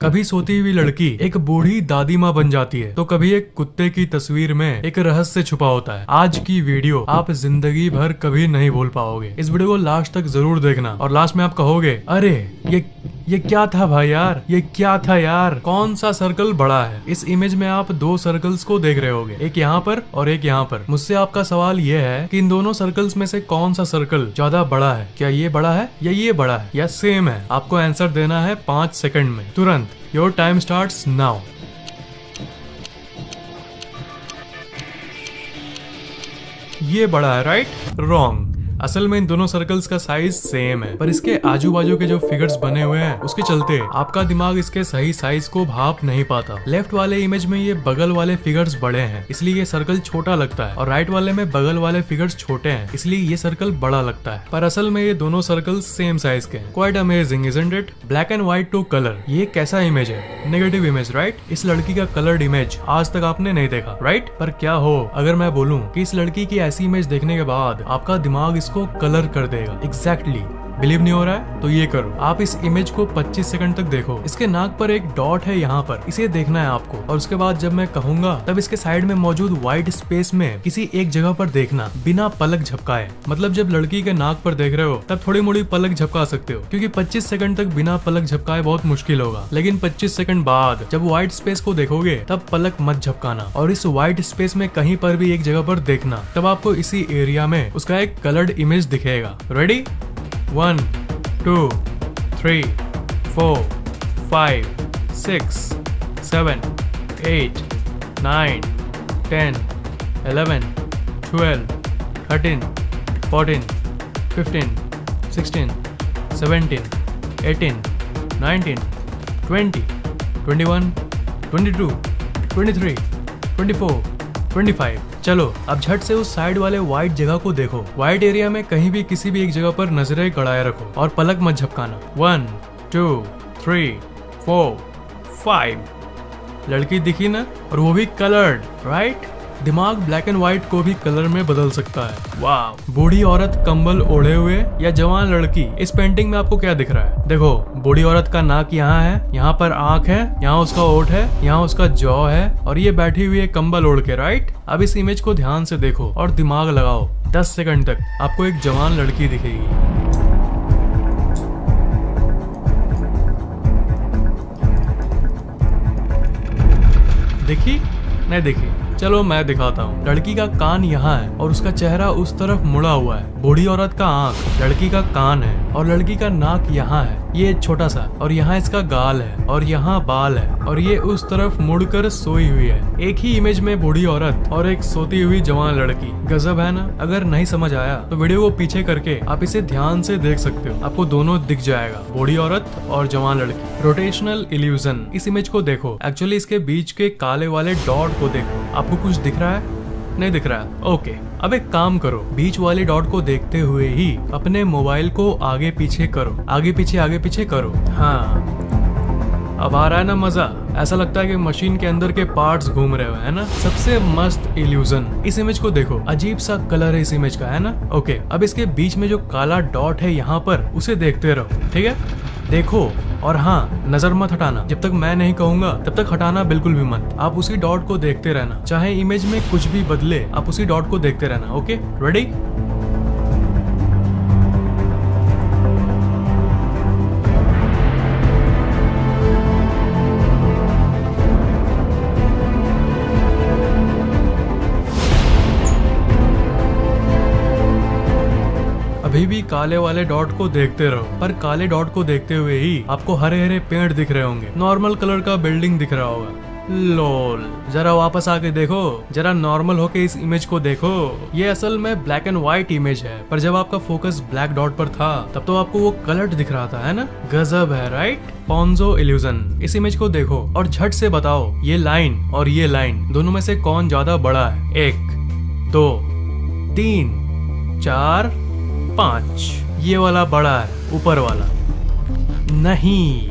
कभी सोती हुई लड़की एक बूढ़ी दादी माँ बन जाती है, तो कभी एक कुत्ते की तस्वीर में एक रहस्य छुपा होता है। आज की वीडियो आप जिंदगी भर कभी नहीं भूल पाओगे। इस वीडियो को लास्ट तक जरूर देखना और लास्ट में आप कहोगे, अरे ये क्या था भाई यार, ये क्या था यार, कौन सा सर्कल बड़ा है। इस इमेज में आप दो सर्कल्स को देख रहे होगे, एक यहाँ पर और एक यहाँ पर। मुझसे आपका सवाल ये है कि इन दोनों सर्कल्स में से कौन सा सर्कल ज्यादा बड़ा है? क्या ये बड़ा है या ये बड़ा है या सेम है? आपको आंसर देना है 5 सेकंड में, तुरंत। Your time starts now. ये बड़ा है, राइट? रॉन्ग। असल में इन दोनों सर्कल्स का साइज सेम है, पर इसके आजू बाजू के जो फिगर्स बने हुए हैं उसके चलते आपका दिमाग इसके सही साइज को भाप नहीं पाता। लेफ्ट वाले इमेज में ये बगल वाले फिगर्स बड़े हैं, इसलिए ये सर्कल छोटा लगता है, और राइट वाले में बगल वाले फिगर्स छोटे हैं, इसलिए ये सर्कल बड़ा लगता है। पर असल में ये दोनों सर्कल्स सेम साइज के हैं। Quite amazing, isn't it? Black and white two colour, ये कैसा इमेज है? Negative image, right? इस लड़की का कलर्ड इमेज आज तक आपने नहीं देखा, राइट? पर क्या हो अगर मैं बोलूं कि इस लड़की की ऐसी इमेज देखने के बाद आपका दिमाग इसको कलर कर देगा। एग्जैक्टली। बिलीव नहीं हो रहा है तो ये करो, आप इस इमेज को 25 सेकंड तक देखो। इसके नाक पर एक डॉट है यहाँ पर, इसे देखना है आपको, और उसके बाद जब मैं कहूंगा तब इसके साइड में मौजूद व्हाइट स्पेस में किसी एक जगह पर देखना, बिना पलक झपकाए। मतलब जब लड़की के नाक पर देख रहे हो तब थोड़ी मोड़ी पलक झपका सकते हो, क्योंकि 25 सेकंड तक बिना पलक झपकाए बहुत मुश्किल होगा। लेकिन 25 सेकंड बाद जब व्हाइट स्पेस को देखोगे तब पलक मत झपकाना, और इस व्हाइट स्पेस में कहीं पर भी एक जगह पर देखना, तब आपको इसी एरिया में उसका एक कलर्ड इमेज दिखेगा। रेडी? 1 2 3 4 5 6 7 8 9 10 11 12 13 14 15 16 17 18 19 20 21 22 23 24 25। चलो अब झट से उस साइड वाले व्हाइट जगह को देखो। व्हाइट एरिया में कहीं भी किसी भी एक जगह पर नजरें गड़ाए रखो और पलक मत झपकाना। 1 2 3 4 5। लड़की दिखी ना? और वो भी कलर्ड, राइट? दिमाग ब्लैक एंड व्हाइट को भी कलर में बदल सकता है। वाह। बूढ़ी औरत कंबल ओढ़े हुए या जवान लड़की, इस पेंटिंग में आपको क्या दिख रहा है? देखो, बूढ़ी औरत का नाक यहाँ है, यहाँ पर आंख है, यहाँ उसका ओठ है, यहाँ उसका जॉ है, और ये बैठी हुई है कंबल ओढ़ के, राइट? अब इस इमेज को ध्यान से देखो और दिमाग लगाओ। 10 सेकंड तक आपको एक जवान लड़की दिखेगी। देखी? नहीं देखी? चलो मैं दिखाता हूँ। लड़की का कान यहाँ है और उसका चेहरा उस तरफ मुड़ा हुआ है। बूढ़ी औरत का आंख लड़की का कान है, और लड़की का नाक यहाँ है, ये छोटा सा, और यहाँ इसका गाल है, और यहाँ बाल है, और ये उस तरफ मुड़कर सोई हुई है। एक ही इमेज में बूढ़ी औरत और एक सोती हुई जवान लड़की। गजब है ना? अगर नहीं समझ आया तो वीडियो को पीछे करके आप इसे ध्यान से देख सकते हो, आपको दोनों दिख जाएगा, बूढ़ी औरत और जवान लड़की। रोटेशनल इल्यूजन, इस इमेज को देखो। एक्चुअली इसके बीच के काले वाले डॉट को देखो। आपको कुछ दिख रहा है? नहीं दिख रहा है? ओके। अब एक काम करो, बीच वाले डॉट को देखते हुए ही अपने मोबाइल को आगे पीछे करो, आगे पीछे करो। हाँ, अब आ रहा है ना मजा? ऐसा लगता है कि मशीन के अंदर के पार्ट्स घूम रहे हो, है ना? सबसे मस्त इल्यूजन। इस इमेज को देखो, अजीब सा कलर है इस इमेज का, है ना? ओके, अब इसके बीच में जो काला डॉट है यहाँ पर, उसे देखते रहो, ठीक है? देखो, और हाँ, नजर मत हटाना। जब तक मैं नहीं कहूंगा तब तक हटाना बिल्कुल भी मत। आप उसी डॉट को देखते रहना, चाहे इमेज में कुछ भी बदले, आप उसी डॉट को देखते रहना। Okay, ready? अभी भी काले वाले डॉट को देखते रहो, पर काले डॉट को देखते हुए ही आपको हरे हरे पेड़ दिख रहे होंगे, नॉर्मल कलर का बिल्डिंग दिख रहा होगा। लोल, जरा वापस आके देखो, जरा नॉर्मल होके इस इमेज को देखो। ये असल में ब्लैक एंड व्हाइट इमेज है, पर जब आपका फोकस ब्लैक डॉट पर था तब तो आपको वो कलर्ड दिख रहा था, है ना? गजब है, राइट? पोंजो इल्यूजन। इस इमेज को देखो और झट से बताओ, ये लाइन और ये लाइन दोनों में से कौन ज्यादा बड़ा है? 1 2 3 4 5। ये वाला बड़ा है, ऊपर वाला नहीं।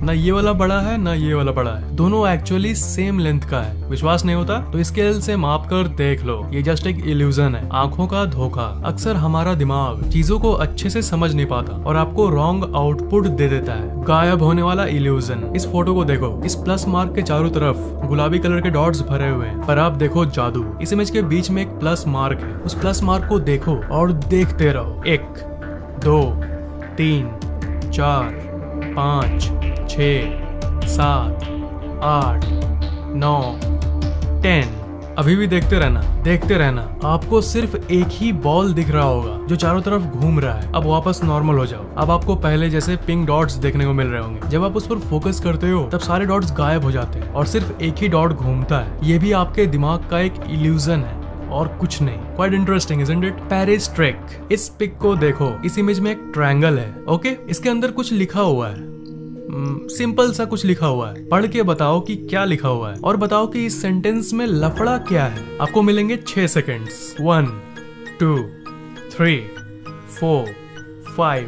ना ये वाला बड़ा है ना ये वाला बड़ा है, दोनों एक्चुअली सेम लेंथ का है। विश्वास नहीं होता तो स्केल से माप कर देख लो, ये जस्ट एक इल्यूजन है, आंखों का धोखा। अक्सर हमारा दिमाग चीजों को अच्छे से समझ नहीं पाता और आपको रॉन्ग आउटपुट दे देता है। गायब होने वाला इल्यूजन। इस फोटो को देखो, इस प्लस मार्क के चारों तरफ गुलाबी कलर के डॉट्स भरे हुए हैं, पर आप देखो जादू। इस इमेज के बीच में एक प्लस मार्क है, उस प्लस मार्क को देखो और देखते रहो। 1 2 3 4 5 6 7 8 9 10। अभी भी देखते रहना। आपको सिर्फ एक ही बॉल दिख रहा होगा जो चारों तरफ घूम रहा है। अब वापस नॉर्मल हो जाओ। अब आपको पहले जैसे पिंक डॉट्स देखने को मिल रहे होंगे। जब आप उस पर फोकस करते हो तब सारे डॉट्स गायब हो जाते हैं और सिर्फ एक ही डॉट घूमता है। ये भी आपके दिमाग का एक इल्यूजन है और कुछ नहीं। Quite interesting isn't it? Paris trick. इस पिक को देखो, इस इमेज में एक ट्रायंगल है, ओके? इसके अंदर कुछ लिखा हुआ है, सिंपल सा कुछ लिखा हुआ है। पढ़ के बताओ कि क्या लिखा हुआ है और बताओ कि इस सेंटेंस में लफड़ा क्या है। आपको मिलेंगे 6 सेकेंड्स। 1 2 3 4 5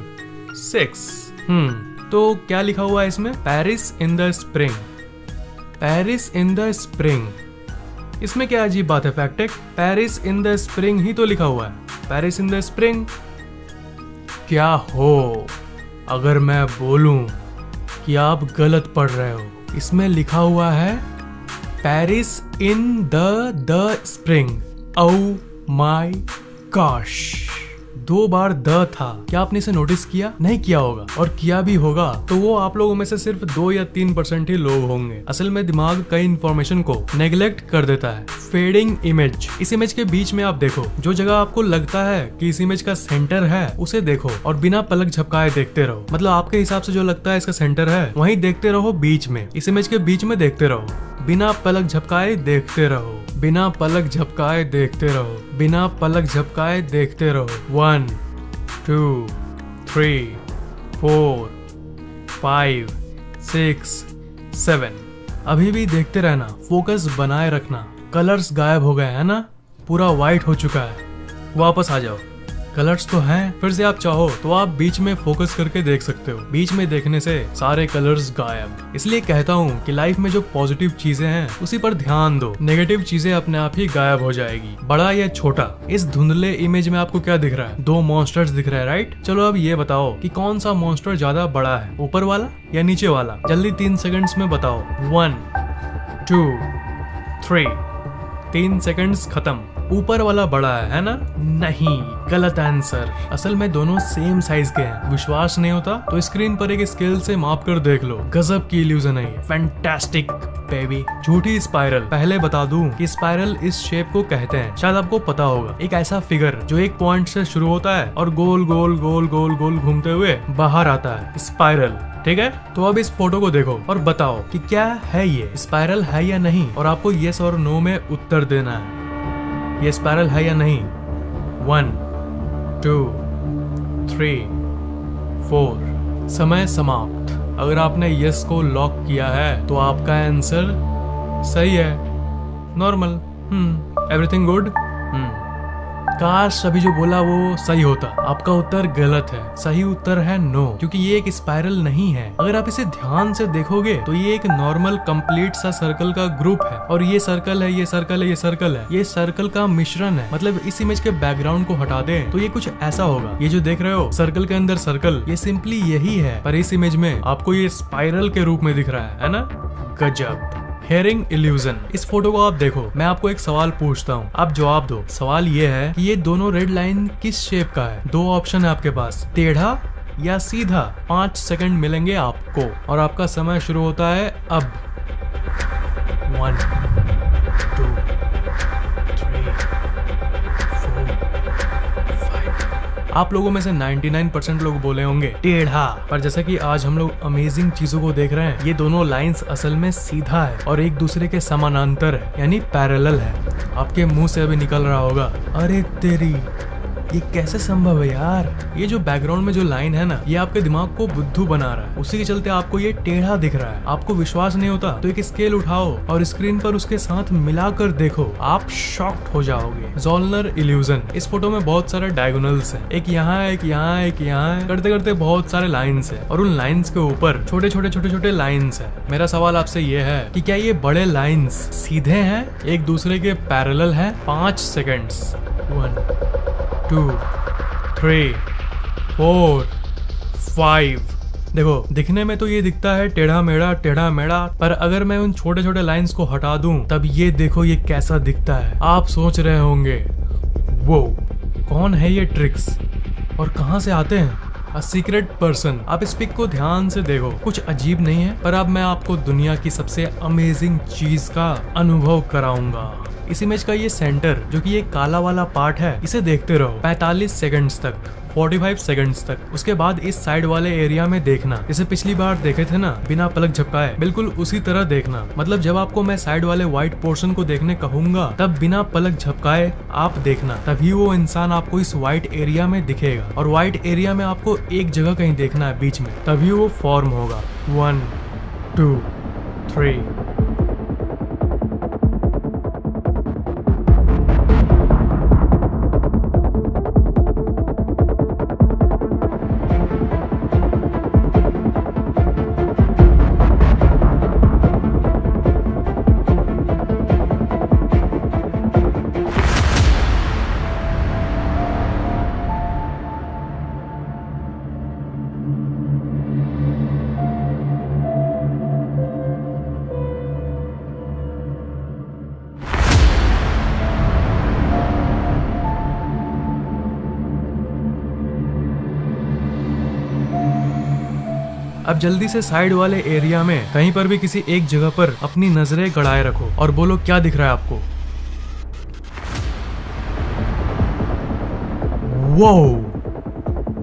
6। तो क्या लिखा हुआ है इसमें? Paris in the spring. Paris in the spring. इसमें क्या अजीब बात है? Fact, Paris in the spring ही तो लिखा हुआ है। Paris in the spring. क्या हो अगर मैं बोलूं कि आप गलत पढ़ रहे हो? इसमें लिखा हुआ है Paris in the spring. Oh my gosh, 2 bar the था। क्या आपने इसे नोटिस किया? नहीं किया होगा, और किया भी होगा तो वो आप लोगों में से सिर्फ 2 या 3% ही लोग होंगे। असल में दिमाग कई इंफॉर्मेशन को नेग्लेक्ट कर देता है। Fading image. इस इमेज के बीच में आप देखो, जो जगह आपको लगता है कि इस इमेज का सेंटर है उसे देखो और बिना पलक झपकाए देखते रहो। मतलब आपके हिसाब से जो लगता है इसका सेंटर है वहीं देखते रहो, बीच में, इस इमेज के बीच में देखते रहो। बिना पलक झपकाए देखते रहो, बिना पलक झपकाए देखते रहो, बिना पलक झपकाए देखते रहो। 1 2 3 4 5 6 7। अभी भी देखते रहना, फोकस बनाए रखना। कलर्स गायब हो गए है ना, पूरा व्हाइट हो चुका है। वापस आ जाओ। कलर्स तो हैं, फिर से आप चाहो तो आप बीच में फोकस करके देख सकते हो। बीच में देखने से सारे कलर्स गायब। इसलिए कहता हूँ कि लाइफ में जो पॉजिटिव चीजें हैं उसी पर ध्यान दो, नेगेटिव चीजें अपने आप ही गायब हो जाएगी, बड़ा या छोटा। इस धुंधले इमेज में आपको क्या दिख रहा है? 2 मॉन्स्टर्स दिख रहे हैं, राइट? चलो अब ये बताओ कि कौन सा मॉन्स्टर ज्यादा बड़ा है, ऊपर वाला या नीचे वाला? जल्दी 3 सेकंड्स में बताओ। 1 2 3। 3 सेकंड्स खत्म। ऊपर वाला बड़ा है ना? नहीं, गलत आंसर। असल में दोनों सेम साइज के हैं। विश्वास नहीं होता तो स्क्रीन पर एक स्केल से माप कर देख लो। गजब की इल्यूजन है ये। Fantastic baby. झूठी स्पाइरल। पहले बता दूं कि स्पाइरल इस शेप को कहते हैं, शायद आपको पता होगा। एक ऐसा फिगर जो एक पॉइंट से शुरू होता है और गोल गोल गोल गोल गोल घूमते हुए बाहर आता है, स्पाइरल। ठीक है, तो अब इस फोटो को देखो और बताओ कि क्या है ये, स्पाइरल है या नहीं, और आपको यस और नो में उत्तर देना है। ये स्पाइरल है या नहीं? 1 2 3 4। समय समाप्त। अगर आपने यस को लॉक किया है तो आपका आंसर सही है। नॉर्मल। Everything good. काश अभी जो बोला वो सही होता। आपका उत्तर गलत है, सही उत्तर है नो, क्योंकि ये एक स्पाइरल नहीं है। अगर आप इसे ध्यान से देखोगे तो ये एक नॉर्मल कंप्लीट सा सर्कल का ग्रुप है, और ये सर्कल है, ये सर्कल है, ये सर्कल है, ये सर्कल का मिश्रण है। मतलब इस इमेज के बैकग्राउंड को हटा दें तो ये कुछ ऐसा होगा। ये जो देख रहे हो सर्कल के अंदर सर्कल, ये सिंपली यही है, पर इस इमेज में आपको ये स्पाइरल के रूप में दिख रहा है ना? गजब। Hearing illusion. इस फोटो को आप देखो, मैं आपको एक सवाल पूछता हूँ, आप जवाब दो। सवाल ये है कि ये दोनों रेड लाइन किस शेप का है? 2 ऑप्शन है आपके पास, टेढ़ा या सीधा। 5 सेकंड मिलेंगे आपको और आपका समय शुरू होता है अब। 1 2 3 4 5। आप लोगों में से 99% लोग बोले होंगे टेढ़ा, पर जैसा कि आज हम लोग अमेजिंग चीजों को देख रहे हैं, ये दोनों लाइंस असल में सीधा है और एक दूसरे के समानांतर है, यानी पैरेलल है। आपके मुंह से अभी निकल रहा होगा, अरे तेरी ये कैसे संभव है यार? ये जो बैकग्राउंड में जो लाइन है ना, ये आपके दिमाग को बुद्धू बना रहा है। उसी के चलते आपको ये टेढ़ा दिख रहा है। आपको विश्वास नहीं होता तो एक स्केल उठाओ और स्क्रीन पर उसके साथ मिलाकर देखो, आप शॉक्ड हो जाओगे। ज़ोलनर इल्यूजन। इस फोटो में बहुत सारे डायगोनल्स हैं, एक यहाँ है, एक यहाँ है, एक यहाँ है, करते करते बहुत सारे लाइन्स है और उन लाइन्स के ऊपर छोटे छोटे लाइन्स है। मेरा सवाल आपसे ये है कि क्या ये बड़े लाइन्स सीधे हैं, एक दूसरे के पैरेलल है? 5 सेकेंड्स। 1 2 3 4 5। देखो, दिखने में तो ये दिखता है टेढ़ा मेढ़ा, पर अगर मैं उन छोटे छोटे लाइंस को हटा दूं तब ये देखो ये कैसा दिखता है। आप सोच रहे होंगे वो कौन है ये ट्रिक्स और कहां से आते हैं? A secret person. आप इस पिक को ध्यान से देखो, कुछ अजीब नहीं है, पर अब मैं आपको दुनिया की सबसे अमेजिंग चीज का अनुभव कराऊंगा। इस इमेज का ये सेंटर, जो कि ये काला वाला पार्ट है, इसे देखते रहो 45 सेकंड्स तक, 45 सेकंड्स तक। उसके बाद इस साइड वाले एरिया में देखना, जैसे पिछली बार देखे थे ना, बिना पलक झपकाए, बिल्कुल उसी तरह देखना। मतलब जब आपको मैं साइड वाले व्हाइट पोर्शन को देखने कहूंगा तब बिना पलक झपकाए आप देखना, तभी वो इंसान आपको इस व्हाइट एरिया में दिखेगा। और व्हाइट एरिया में आपको एक जगह कहीं देखना है बीच में, तभी वो फॉर्म होगा। 1 2 3। अब जल्दी से साइड वाले एरिया में कहीं पर भी किसी एक जगह पर अपनी नजरें गड़ाए रखो और बोलो क्या दिख रहा है आपको? वो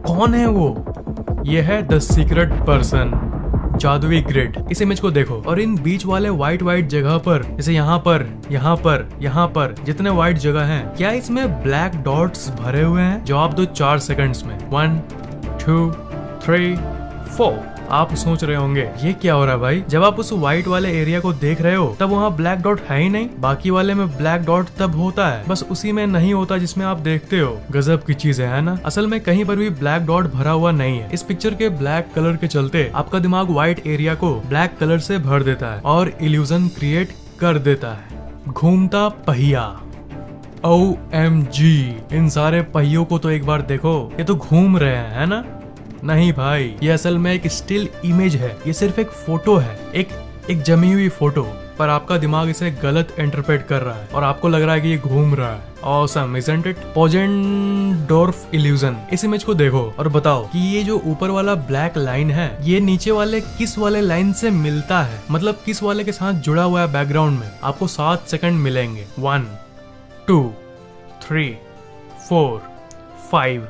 कौन है वो? ये है द सीक्रेट पर्सन, जादुई ग्रिड। इस इमेज को देखो और इन बीच वाले व्हाइट जगह पर, जैसे यहाँ पर जितने व्हाइट जगह हैं, क्या इसमें ब्लैक डॉट्स भरे हुए हैं? जवाब दो 4 सेकंड्स में। 1 2 3 4। आप सोच रहे होंगे ये क्या हो रहा है भाई? जब आप उस व्हाइट वाले एरिया को देख रहे हो तब वहाँ ब्लैक डॉट है ही नहीं। बाकी वाले में ब्लैक डॉट तब होता है, बस उसी में नहीं होता जिसमें आप देखते हो। गजब की चीज है ना? असल में कहीं पर भी ब्लैक डॉट भरा हुआ नहीं है। इस पिक्चर के ब्लैक कलर के चलते आपका दिमाग व्हाइट एरिया को ब्लैक कलर से भर देता है और इल्यूजन क्रिएट कर देता है। घूमता पहिया। OMG, इन सारे पहियों को तो एक बार देखो, ये तो घूम रहे हैं, है ना? नहीं भाई, ये असल में एक स्टिल इमेज है। ये सिर्फ एक फोटो है, एक जमी हुई फोटो, पर आपका दिमाग इसे गलत इंटरप्रेट कर रहा है और आपको लग रहा है कि ये घूम रहा है। Awesome, isn't it? पोजेनडोर्फ इल्यूजन। इस इमेज को देखो और बताओ कि ये जो ऊपर वाला ब्लैक लाइन है, ये नीचे वाले किस वाले लाइन से मिलता है? मतलब किस वाले के साथ जुड़ा हुआ है बैकग्राउंड में? आपको 7 सेकंड मिलेंगे। 1 2 3 4 5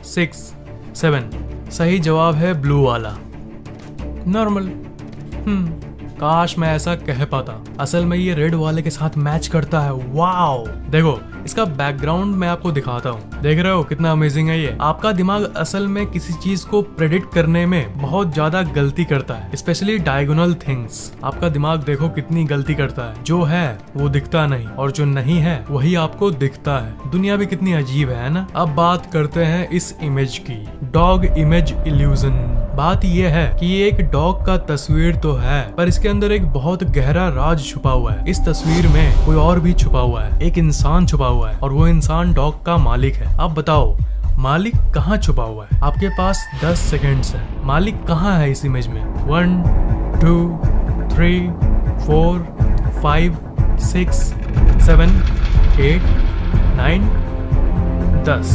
6 7। सही जवाब है ब्लू वाला, नॉर्मल। काश मैं ऐसा कह पाता। असल में ये रेड वाले के साथ मैच करता है। वाओ, देखो इसका बैकग्राउंड मैं आपको दिखाता हूँ। देख रहे हो कितना अमेजिंग है ये? आपका दिमाग असल में किसी चीज को प्रेडिक्ट करने में बहुत ज्यादा गलती करता है, स्पेशली डायगोनल थिंग्स। आपका दिमाग देखो कितनी गलती करता है। जो है वो दिखता नहीं और जो नहीं है वही आपको दिखता है। दुनिया भी कितनी अजीब है ना? अब बात करते हैं इस इमेज की, डॉग इमेज इल्यूजन। बात यह है कि ये एक डॉग का तस्वीर तो है, पर इसके अंदर एक बहुत गहरा राज छुपा हुआ है। इस तस्वीर में कोई और भी छुपा हुआ है, एक इंसान छुपा हुआ है और वो इंसान डॉग का मालिक है। अब बताओ मालिक कहाँ छुपा हुआ है? आपके पास 10 सेकेंड्स है। मालिक कहाँ है इस इमेज में? 1 2 3 4 5 6 7 8 9 10।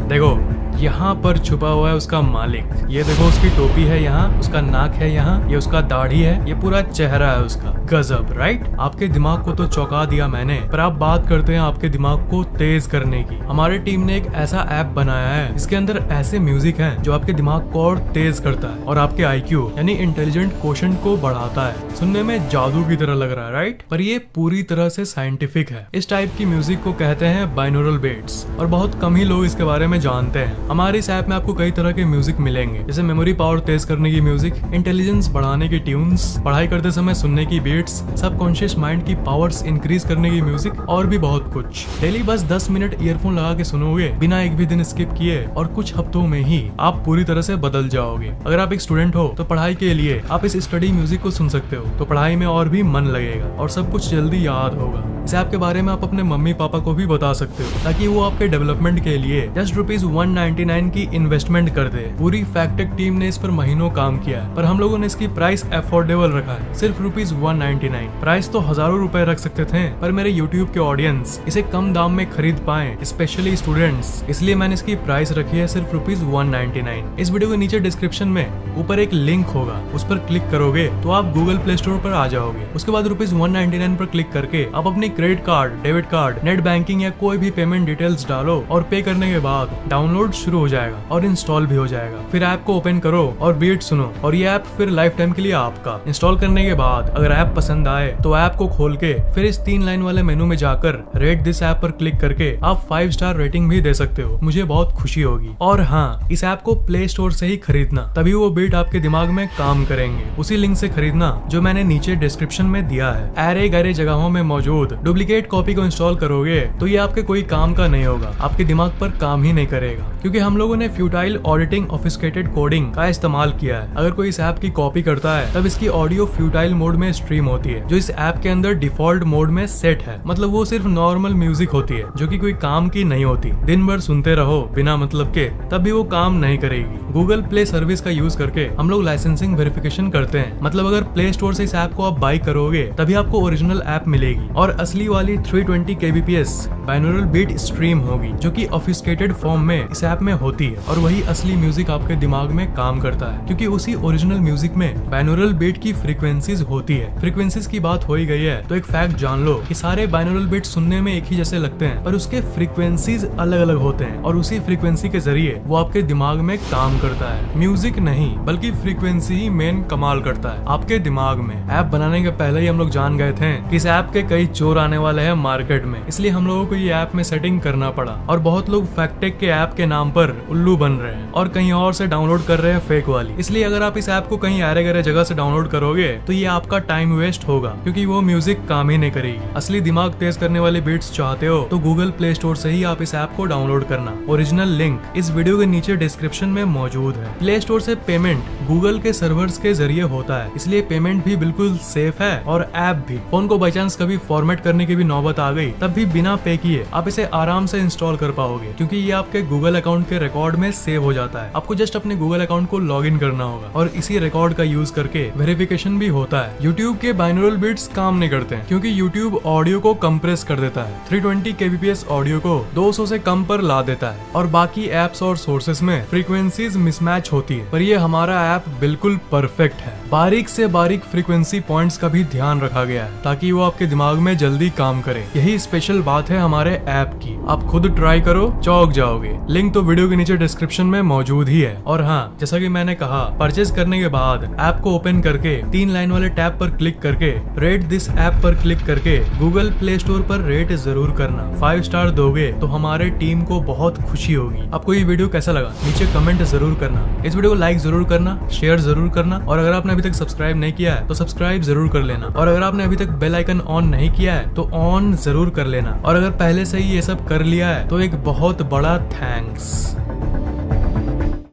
देखो यहाँ पर छुपा हुआ है उसका मालिक। ये देखो उसकी टोपी है यहाँ, उसका नाक है यहाँ, ये उसका दाढ़ी है, ये पूरा चेहरा है उसका। गजब राइट। आपके दिमाग को तो चौंका दिया मैंने, पर आप बात करते हैं आपके दिमाग को तेज करने की। हमारी टीम ने एक ऐसा ऐप बनाया है जिसके अंदर ऐसे म्यूजिक है जो आपके दिमाग को और तेज करता है और आपके IQ यानी इंटेलिजेंट क्वोशंट को बढ़ाता है। सुनने में जादू की तरह लग रहा है राइट, पर ये पूरी तरह से साइंटिफिक है। इस टाइप की म्यूजिक को कहते हैं बाइनोरल बीट्स और बहुत कम ही लोग इसके बारे में जानते हैं। हमारे इस ऐप में आपको कई तरह के म्यूजिक मिलेंगे, जैसे मेमोरी पावर तेज करने की म्यूजिक, इंटेलिजेंस बढ़ाने की ट्यून्स, पढ़ाई करते समय सुनने की बीट्स, सबकॉन्शियस माइंड की पावर्स इंक्रीज करने की म्यूजिक और भी बहुत कुछ। डेली बस 10 मिनट ईयरफोन लगा के सुनोगे बिना एक भी दिन स्किप किए और कुछ हफ्तों में ही आप पूरी तरह से बदल जाओगे। अगर आप एक स्टूडेंट हो तो पढ़ाई के लिए आप इस स्टडी म्यूजिक को सुन सकते हो, तो पढ़ाई में और भी मन लगेगा और सब कुछ जल्दी याद होगा। इस ऐप के बारे में आप अपने मम्मी पापा को भी बता सकते हो ताकि वो आपके डेवलपमेंट के लिए जस्ट ₹199 की इन्वेस्टमेंट कर दे। पूरी फैक्टेक टीम ने इस पर महीनों काम किया है, पर हम लोगों ने इसकी प्राइस अफोर्डेबल रखा है, सिर्फ ₹199। प्राइस तो हजारों रुपए रख सकते थे, पर मेरे यूट्यूब के ऑडियंस इसे कम दाम में खरीद पाए, स्पेशली स्टूडेंट्स, इसलिए मैंने इसकी प्राइस रखी है सिर्फ ₹199। इस वीडियो के नीचे डिस्क्रिप्शन में ऊपर एक लिंक होगा, उस पर क्लिक करोगे तो आप गूगल प्ले स्टोर पर आ जाओगे। उसके बाद ₹199 पर क्लिक करके आप अपनी credit card, debit card, net banking या कोई भी पेमेंट डिटेल्स डालो और पे करने के बाद डाउनलोड शुरू हो जाएगा और इंस्टॉल भी हो जाएगा। फिर ऐप को ओपन करो और बीट सुनो और ये ऐप फिर लाइफ टाइम के लिए आपका। इंस्टॉल करने के बाद अगर ऐप पसंद आए तो ऐप को खोल के फिर इस 3 लाइन वाले मेनू में जाकर रेट दिस ऐप पर क्लिक करके आप 5 स्टार रेटिंग भी दे सकते हो, मुझे बहुत खुशी होगी। और हाँ, इस ऐप को प्ले स्टोर से ही खरीदना, तभी वो बीट आपके दिमाग में काम करेंगे। उसी लिंक से खरीदना जो मैंने नीचे डिस्क्रिप्शन में दिया है। ऐरे गैरे जगहों में मौजूद डुप्लीकेट कॉपी को इंस्टॉल करोगे तो ये आपके कोई काम का नहीं होगा, आपके दिमाग पर काम ही नहीं करेगा, क्योंकि हम लोगों ने फ्यूटाइल ऑडिटिंग ऑफिसकेटेड कोडिंग का इस्तेमाल किया है। अगर कोई इस ऐप की कॉपी करता है तब इसकी ऑडियो फ्यूटाइल मोड में स्ट्रीम होती है, जो इस ऐप के अंदर डिफॉल्ट मोड में सेट है। मतलब वो सिर्फ नॉर्मल म्यूजिक होती है जो कि कोई काम की नहीं होती। दिन भर सुनते रहो बिना मतलब के, तब भी वो काम नहीं करेगी। गूगल प्ले सर्विस का यूज करके हम लोग लाइसेंसिंग वेरिफिकेशन करते हैं। मतलब अगर प्ले स्टोर से इस ऐप को आप बाई करोगे तभी आपको ओरिजिनल ऐप मिलेगी और असली वाली 320 kbps बाइनोरल बीट स्ट्रीम होगी, जो कि ऑफिसकेटेड फॉर्म में इस ऐप में होती है और वही असली म्यूजिक आपके दिमाग में काम करता है, क्योंकि उसी ओरिजिनल म्यूजिक में बाइनोरल बीट की फ्रीक्वेंसीज होती है। फ्रीक्वेंसीज की बात हो ही गई है तो एक फैक्ट जान लो कि सारे बाइनोरल बीट सुनने में एक ही जैसे लगते हैं, पर उसके फ्रीक्वेंसीज अलग अलग होते हैं और उसी फ्रीक्वेंसी के जरिए वो आपके दिमाग में काम करता है। म्यूजिक नहीं बल्कि फ्रीक्वेंसी ही मेन कमाल करता है आपके दिमाग में। ऐप बनाने के पहले ही हम लोग जान गए थे कि इस ऐप के कई चोर आने वाले हैं मार्केट में, इसलिए हम लोगों को ये ऐप में सेटिंग करना पड़ा और बहुत लोग फैक्टेक के ऐप के नाम पर उल्लू बन रहे हैं और कहीं और से डाउनलोड कर रहे हैं फेक वाली। इसलिए अगर आप इस ऐप को कहीं अरे गरे जगह से डाउनलोड करोगे तो ये आपका टाइम वेस्ट होगा, क्योंकि वो म्यूजिक काम ही नहीं करेगी। असली दिमाग तेज करने वाले बीट्स चाहते हो तो गूगल प्ले स्टोर से ही आप इस ऐप को डाउनलोड करना। ओरिजिनल लिंक इस वीडियो के नीचे डिस्क्रिप्शन में मौजूद है। प्ले स्टोर से पेमेंट गूगल के सर्वर्स के जरिए होता है, इसलिए पेमेंट भी बिल्कुल सेफ है और ऐप भी। फोन को बाई चांस कभी फॉर्मेट करने की भी नौबत आ गई तब भी बिना पे किए आप इसे आराम से इंस्टॉल कर पाओगे, क्योंकि ये आपके गूगल अकाउंट के रिकॉर्ड में सेव हो जाता है। आपको जस्ट अपने गूगल अकाउंट को लॉग इन करना होगा और इसी रिकॉर्ड का यूज करके वेरिफिकेशन भी होता है। यूट्यूब के बाइनोरल बीट्स काम नहीं करते हैं, क्योंकि यूट्यूब ऑडियो को कंप्रेस कर देता है। 320 kbps ऑडियो को 200 से कम पर ला देता है और बाकी एप्स और सोर्सेस में फ्रीक्वेंसीज मिसमैच होती है, पर ये हमारा ऐप बिल्कुल परफेक्ट है। बारीक से बारीक फ्रीक्वेंसी पॉइंट्स का भी ध्यान रखा गया है ताकि वो आपके दिमाग में जल्दी काम करे। यही स्पेशल बात है हमारे ऐप की। आप खुद ट्राई करो, चौंक जाओगे। लिंक तो वीडियो के नीचे डिस्क्रिप्शन में मौजूद ही है। और हाँ, जैसा कि मैंने कहा, परचेज करने के बाद ऐप को ओपन करके 3 लाइन वाले टैब पर क्लिक करके रेट दिस ऐप पर क्लिक करके गूगल प्ले स्टोर पर रेट जरूर करना। 5 स्टार दोगे तो हमारे टीम को बहुत खुशी होगी। आपको ये वीडियो कैसा लगा नीचे कमेंट जरूर करना। इस वीडियो को लाइक जरूर करना, शेयर जरूर करना और अगर आपने अभी तक सब्सक्राइब नहीं किया है तो सब्सक्राइब जरूर कर लेना और अगर आपने अभी तक बेल आइकन ऑन नहीं किया है तो ऑन जरूर कर लेना और अगर पहले से ही ये सब कर लिया है तो एक बहुत बड़ा थैंक्स।